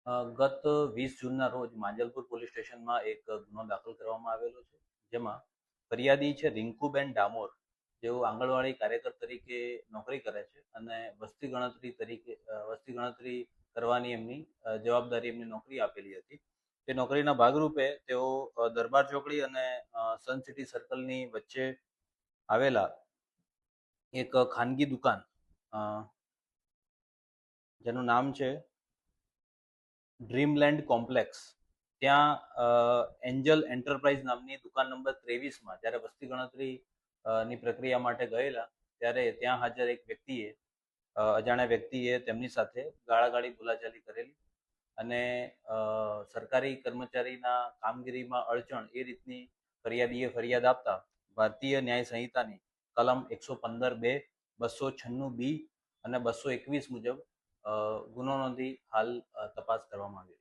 ગત 20 જૂનના રોજ માંજલપુર પોલીસ સ્ટેશનમાં એક ગુનો દાખલ કરવામાં આવેલો છે, જેમાં ફરિયાદી છે રિંકુબેન ડામોર, જેઓ આંગણવાડી કાર્યકર તરીકે નોકરી કરે છે અને વસ્તી ગણતરી કરવાની એમની જવાબદારી એમની નોકરી આપેલી હતી. તે નોકરીના ભાગરૂપે તેઓ દરબાર ચોકડી અને સન સિટી સર્કલની વચ્ચે આવેલા એક ખાનગી દુકાન, જેનું નામ છે ડ્રીમલેન્ડ કોમ્પ્લેક્સ, ત્યાં એન્જલ એન્ટરપ્રાઇઝ નામની દુકાન નંબર 23માં જ્યારે વસ્તી ગણતરી ની પ્રક્રિયા માટે ગયેલા, ત્યારે ત્યાં હાજર એક વ્યક્તિએ, અજાણ્યા વ્યક્તિએ તેમની સાથે ગાળાગાળી બોલાચાલી કરેલી અને સરકારી કર્મચારીના કામગીરીમાં અડચણ એ રીતની ફરિયાદીએ ફરિયાદ આપતા ભારતીય ન્યાય સંહિતાની કલમ 115(2), 296(b) અને 221 મુજબ ગુનો નોંધી હાલ તપાસ કરવામાં આવી.